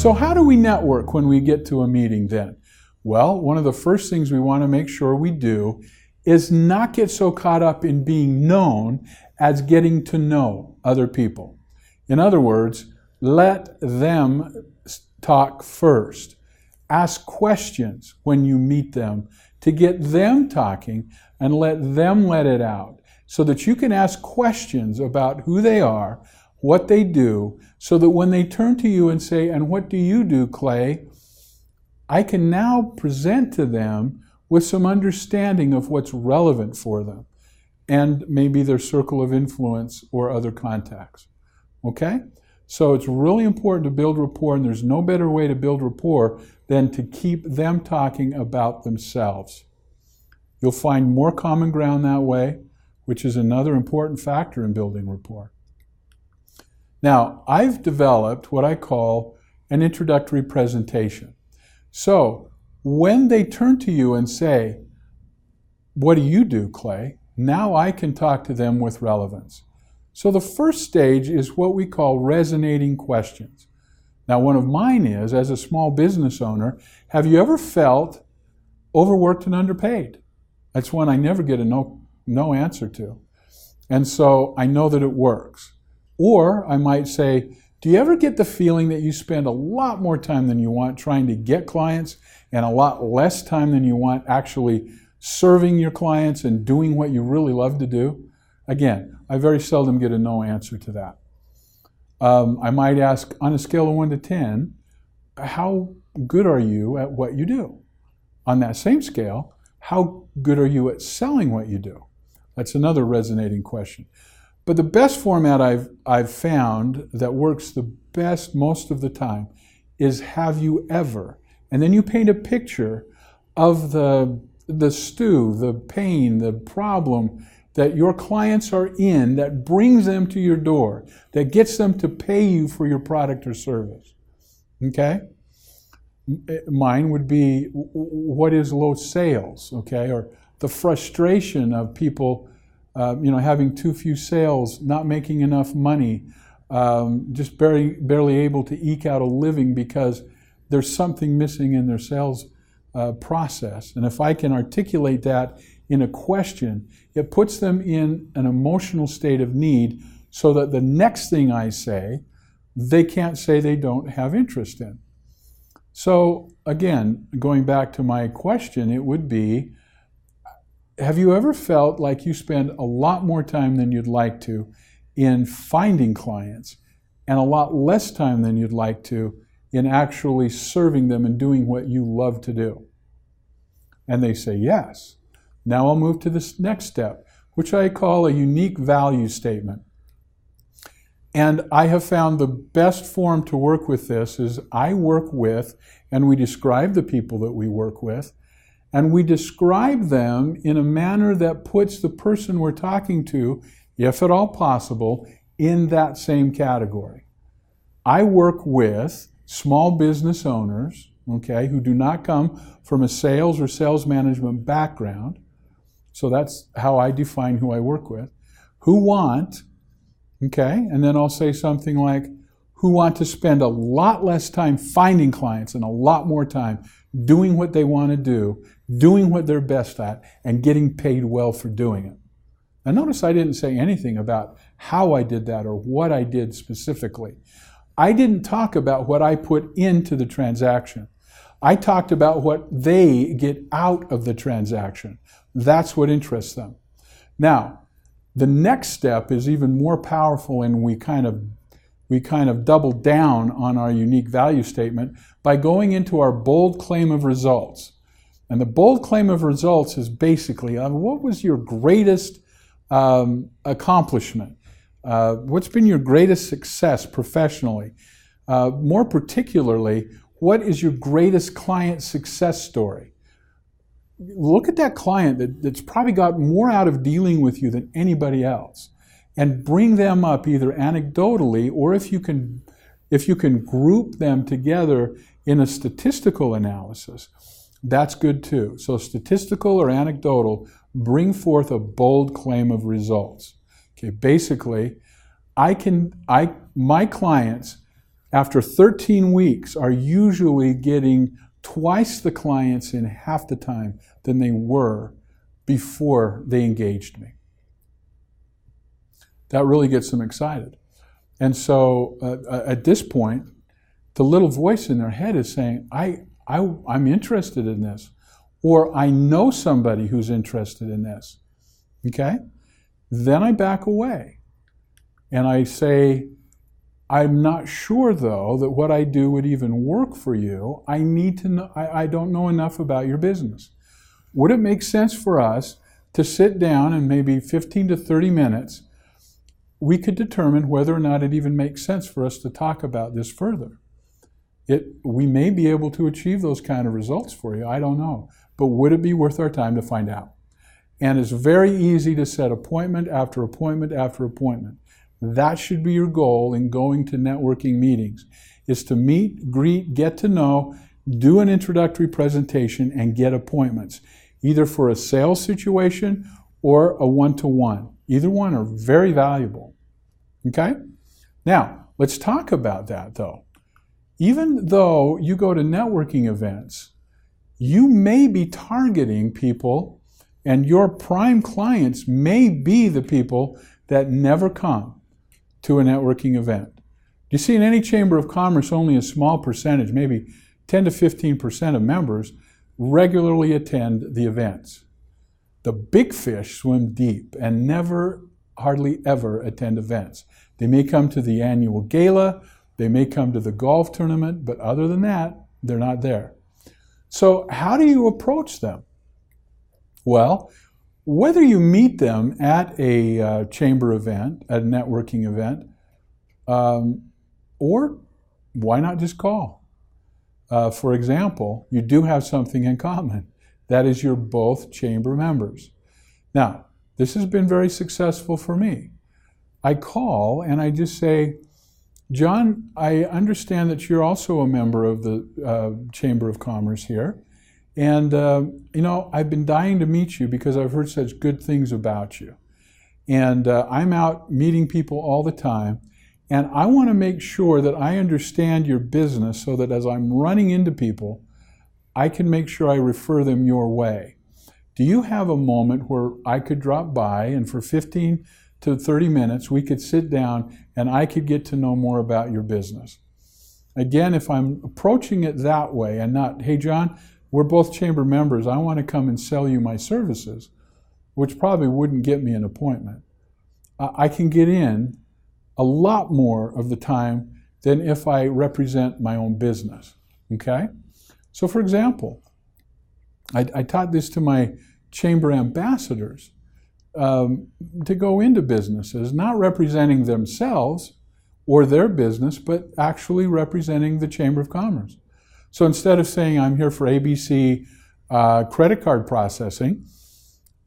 So how do we network when we get to a meeting then? Well, one of the first things we want to make sure we do is not get so caught up in being known as getting to know other people. In other words, let them talk first. Ask questions when you meet them to get them talking and let them let it out so that you can ask questions about who they are, what they do, so that when they turn to you and say, "And what do you do, Clay?" I can now present to them with some understanding of what's relevant for them and maybe their circle of influence or other contacts. Okay? So it's really important to build rapport, and there's no better way to build rapport than to keep them talking about themselves. You'll find more common ground that way, which is another important factor in building rapport. Now, I've developed what I call an introductory presentation. So, when they turn to you and say, "What do you do, Clay?" Now I can talk to them with relevance. So the first stage is what we call resonating questions. Now, one of mine is, as a small business owner, have you ever felt overworked and underpaid? That's one I never get a no answer to. And so I know that it works. Or I might say, do you ever get the feeling that you spend a lot more time than you want trying to get clients and a lot less time than you want actually serving your clients and doing what you really love to do? Again, I very seldom get a no answer to that. I might ask, on a scale of 1 to 10, how good are you at what you do? On that same scale, how good are you at selling what you do? That's another resonating question. But the best format I've found that works the best most of the time is have you ever? And then you paint a picture of the stew, the pain, the problem that your clients are in that brings them to your door, that gets them to pay you for your product or service. Okay? Mine would be, what is low sales? Okay? Or the frustration of people having too few sales, not making enough money, just barely able to eke out a living because there's something missing in their sales process. And if I can articulate that in a question, it puts them in an emotional state of need so that the next thing I say, they can't say they don't have interest in. So again, going back to my question, it would be, have you ever felt like you spend a lot more time than you'd like to in finding clients and a lot less time than you'd like to in actually serving them and doing what you love to do? And they say yes. Now I'll move to this next step, which I call a unique value statement. And I have found the best form to work with this is I work with, and we describe the people that we work with, and we describe them in a manner that puts the person we're talking to, if at all possible, in that same category. I work with small business owners, okay, who do not come from a sales or sales management background. So that's how I define who I work with. Who want, okay, and then I'll say something like, who want to spend a lot less time finding clients and a lot more time doing what they want to do, doing what they're best at, and getting paid well for doing it. Now notice I didn't say anything about how I did that or what I did specifically. I didn't talk about what I put into the transaction. I talked about what they get out of the transaction. That's what interests them. Now, the next step is even more powerful, and we kind of double down on our unique value statement by going into our bold claim of results. And the bold claim of results is basically, what was your greatest accomplishment? What's been your greatest success professionally? More particularly, what is your greatest client success story? Look at that client that's probably got more out of dealing with you than anybody else, and bring them up either anecdotally, or if you can group them together in a statistical analysis, that's good too. So statistical or anecdotal, bring forth a bold claim of results. Okay, basically, my clients after 13 weeks are usually getting twice the clients in half the time than they were before they engaged me. That really gets them excited. And so at this point, the little voice in their head is saying, I'm interested in this, or I know somebody who's interested in this. Okay? Then I back away and I say, I'm not sure though that what I do would even work for you. I need to know, I don't know enough about your business. Would it make sense for us to sit down and maybe 15 to 30 minutes, we could determine whether or not it even makes sense for us to talk about this further. We may be able to achieve those kind of results for you, I don't know. But would it be worth our time to find out? And it's very easy to set appointment after appointment after appointment. That should be your goal in going to networking meetings, is to meet, greet, get to know, do an introductory presentation, and get appointments, either for a sales situation or a one-to-one. Either one are very valuable. Okay? Now, let's talk about that though. Even though you go to networking events, you may be targeting people, and your prime clients may be the people that never come to a networking event. You see, in any chamber of commerce, only a small percentage, maybe 10 to 15% of members, regularly attend the events. The big fish swim deep and never, hardly ever attend events. They may come to the annual gala, they may come to the golf tournament, but other than that, they're not there. So how do you approach them? Well, whether you meet them at a chamber event, at a networking event, or why not just call? For example, you do have something in common. That is, you're both chamber members. Now, this has been very successful for me. I call and I just say, John, I understand that you're also a member of the Chamber of Commerce here. And, I've been dying to meet you because I've heard such good things about you. And I'm out meeting people all the time. And I want to make sure that I understand your business so that as I'm running into people, I can make sure I refer them your way. Do you have a moment where I could drop by and for 15 to 30 minutes, we could sit down and I could get to know more about your business? Again, if I'm approaching it that way and not, hey, John, we're both chamber members, I want to come and sell you my services, which probably wouldn't get me an appointment. I can get in a lot more of the time than if I represent my own business, okay? So for example, I taught this to my chamber ambassadors to go into businesses, not representing themselves or their business, but actually representing the Chamber of Commerce. So instead of saying I'm here for ABC credit card processing,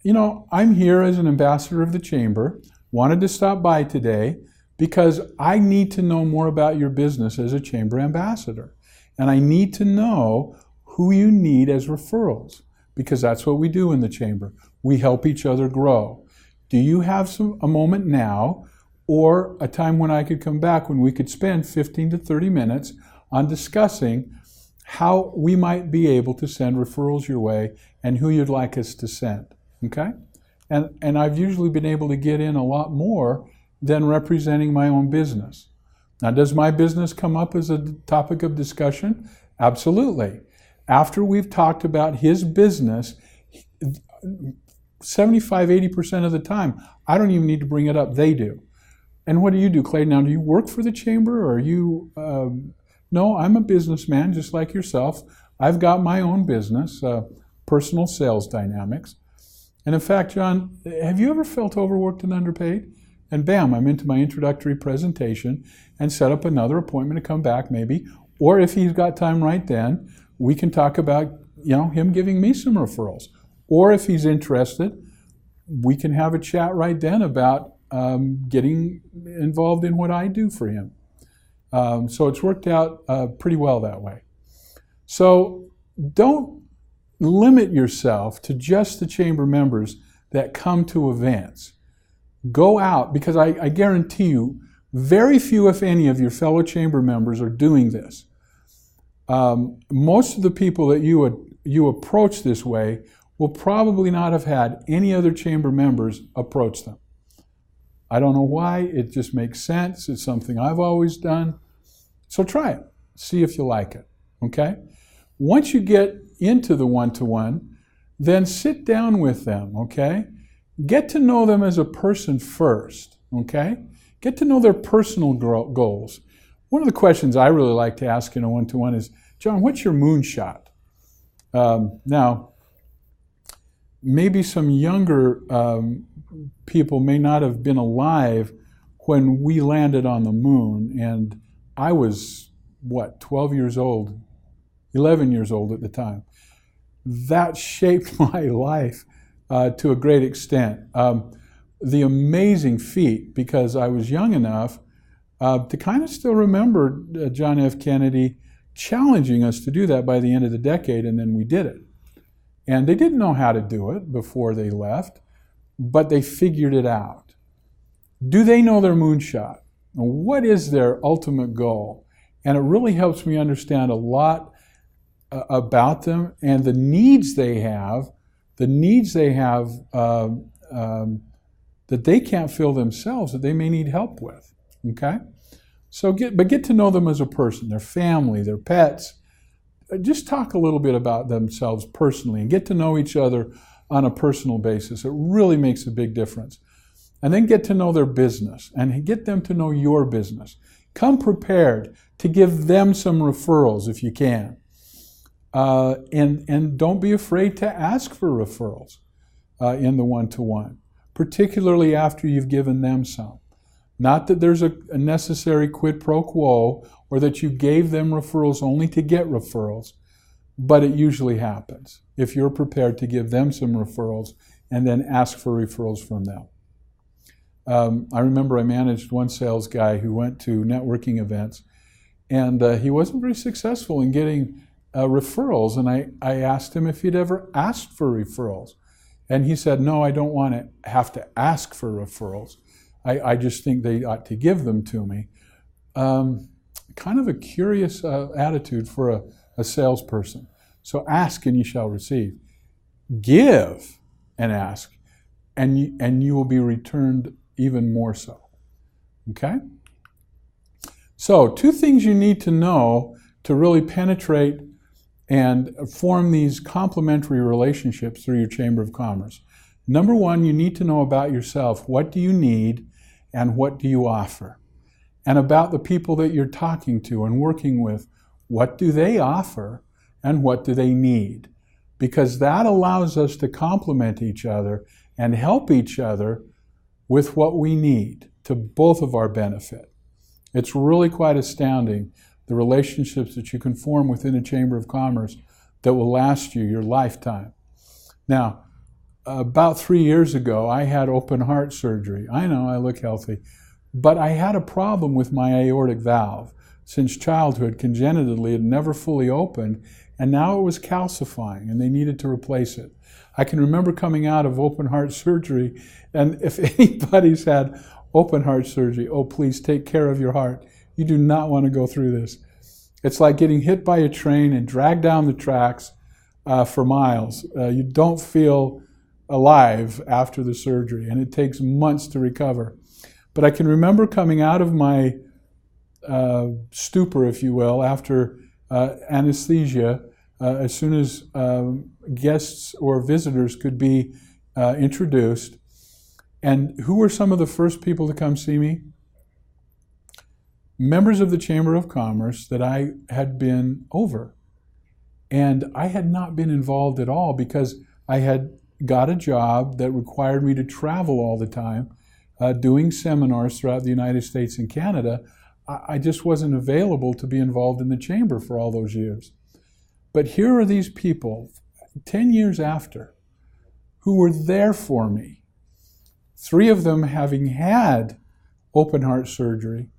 I'm here as an ambassador of the Chamber, wanted to stop by today because I need to know more about your business as a Chamber ambassador. And I need to know who you need as referrals, because that's what we do in the Chamber. We help each other grow. Do you have a moment now or a time when I could come back when we could spend 15 to 30 minutes on discussing how we might be able to send referrals your way and who you'd like us to send, okay? And I've usually been able to get in a lot more than representing my own business. Now, does my business come up as a topic of discussion? Absolutely. After we've talked about his business, 75–80% of the time, I don't even need to bring it up. They do. And what do you do, Clay? Now, do you work for the Chamber, or are you... No, I'm a businessman just like yourself. I've got my own business, Personal Sales Dynamics. And in fact, John, have you ever felt overworked and underpaid? And bam, I'm into my introductory presentation and set up another appointment to come back maybe. Or if he's got time right then, we can talk about him giving me some referrals. Or if he's interested, we can have a chat right then about getting involved in what I do for him. So it's worked out pretty well that way. So don't limit yourself to just the Chamber members that come to events. Go out, because I guarantee you, Very few, if any, of your fellow chamber members are doing this. Most of the people that you approach this way will probably not have had any other chamber members approach them. I don't know why. It just makes sense. It's something I've always done. So try it. See if you like it. Okay? Once you get into the one-to-one, then sit down with them. Okay? Get to know them as a person first. Okay? Get to know their personal goals. One of the questions I really like to ask in a one-to-one is, John, what's your moonshot? Now, maybe some younger people may not have been alive when we landed on the moon, and I was, 12 years old, 11 years old at the time. That shaped my life to a great extent. The amazing feat, because I was young enough to kind of still remember John F. Kennedy challenging us to do that by the end of the decade, and then we did it. And they didn't know how to do it before they left, but they figured it out. Do they know their moonshot? What is their ultimate goal? And it really helps me understand a lot about them and the needs they have, that they can't fill themselves, that they may need help with. Okay? So get to know them as a person, their family, their pets. Just talk a little bit about themselves personally and get to know each other on a personal basis. It really makes a big difference. And then get to know their business and get them to know your business. Come prepared to give them some referrals if you can. And don't be afraid to ask for referrals in the one-to-one, particularly after you've given them some. Not that there's a necessary quid pro quo or that you gave them referrals only to get referrals, but it usually happens if you're prepared to give them some referrals and then ask for referrals from them. I remember I managed one sales guy who went to networking events, and he wasn't very successful in getting referrals, and I asked him if he'd ever asked for referrals. And he said, no, I don't want to have to ask for referrals. I just think they ought to give them to me. Kind of a curious attitude for a salesperson. So ask and you shall receive. Give and ask, and you will be returned even more so. Okay? So 2 things you need to know to really penetrate and form these complementary relationships through your Chamber of Commerce. Number 1, you need to know about yourself. What do you need and what do you offer? And about the people that you're talking to and working with, what do they offer and what do they need? Because that allows us to complement each other and help each other with what we need to both of our benefit. It's really quite astounding, the relationships that you can form within a Chamber of Commerce that will last you your lifetime. Now, about 3 years ago, I had open heart surgery. I know I look healthy, but I had a problem with my aortic valve. Since childhood, congenitally, it never fully opened, and now it was calcifying, and they needed to replace it. I can remember coming out of open heart surgery, and if anybody's had open heart surgery, oh, please take care of your heart. You do not want to go through this. It's like getting hit by a train and dragged down the tracks for miles. You don't feel alive after the surgery, and it takes months to recover. But I can remember coming out of my stupor, if you will, after anesthesia, as soon as guests or visitors could be introduced. And who were some of the first people to come see me? Members of the Chamber of Commerce that I had been over. And I had not been involved at all because I had got a job that required me to travel all the time, doing seminars throughout the United States and Canada. I just wasn't available to be involved in the Chamber for all those years. But here are these people, 10 years after, who were there for me. 3 of them having had open heart surgery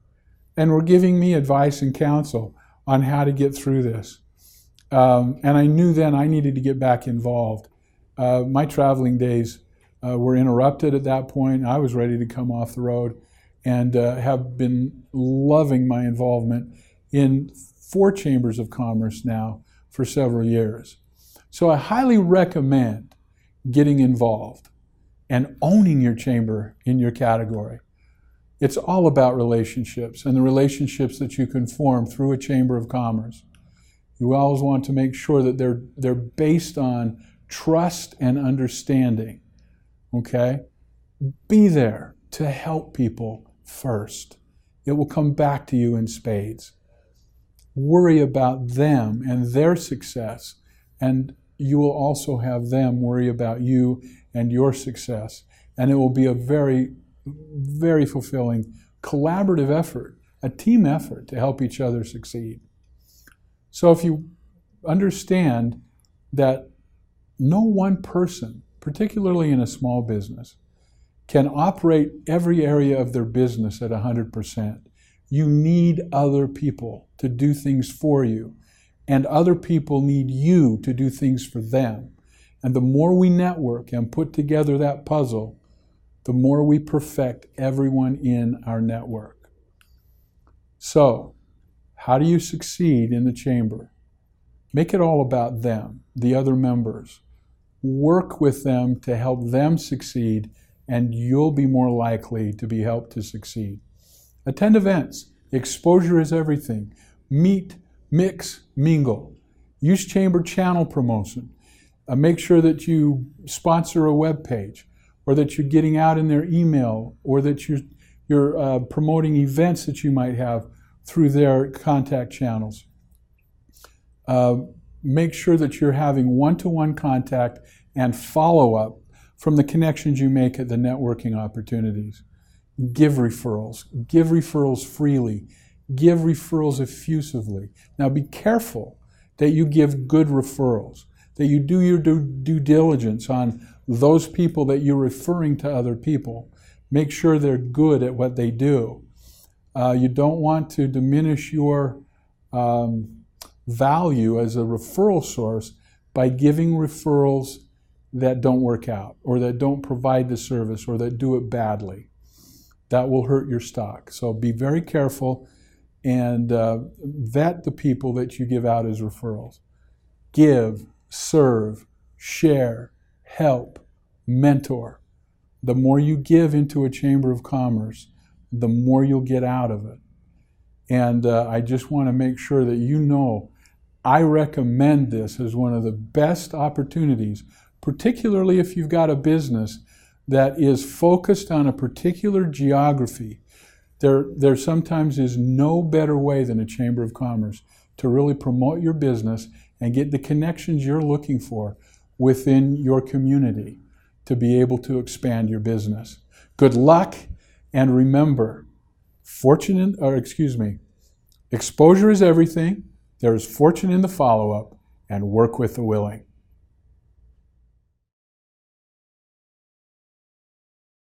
and were giving me advice and counsel on how to get through this. And I knew then I needed to get back involved. My traveling days were interrupted at that point. I was ready to come off the road. and have been loving my involvement in 4 chambers of commerce now for several years. So I highly recommend getting involved and owning your chamber in your category. It's all about relationships and the relationships that you can form through a chamber of commerce. You always want to make sure that they're based on trust and understanding. Okay? Be there to help people first. It will come back to you in spades. Worry about them and their success, and you will also have them worry about you and your success. And it will be a very, very fulfilling collaborative effort, a team effort to help each other succeed. So if you understand that no one person, particularly in a small business, can operate every area of their business at 100%. You need other people to do things for you, and other people need you to do things for them. And the more we network and put together that puzzle, the more we perfect everyone in our network. So, how do you succeed in the chamber? Make it all about them, the other members. Work with them to help them succeed, and you'll be more likely to be helped to succeed. Attend events. Exposure is everything. Meet, mix, mingle. Use chamber channel promotion. Make sure that you sponsor a web page, or that you're getting out in their email, or that you're promoting events that you might have through their contact channels. Make sure that you're having one-to-one contact and follow-up from the connections you make at the networking opportunities. Give referrals. Give referrals freely. Give referrals effusively. Now be careful that you give good referrals, that you do your due diligence on those people that you're referring to other people. Make sure they're good at what they do. You don't want to diminish your value as a referral source by giving referrals that don't work out, or that don't provide the service, or that do it badly. That will hurt your stock. So be very careful and vet the people that you give out as referrals. Give, serve, share, help, mentor. The more you give into a chamber of commerce, the more you'll get out of it. And I just want to make sure that you know I recommend this as one of the best opportunities, particularly if you've got a business that is focused on a particular geography. There sometimes is no better way than a chamber of commerce to really promote your business and get the connections you're looking for within your community to be able to expand your business. Good luck, and remember, exposure is everything. There is fortune in the follow-up, and work with the willing.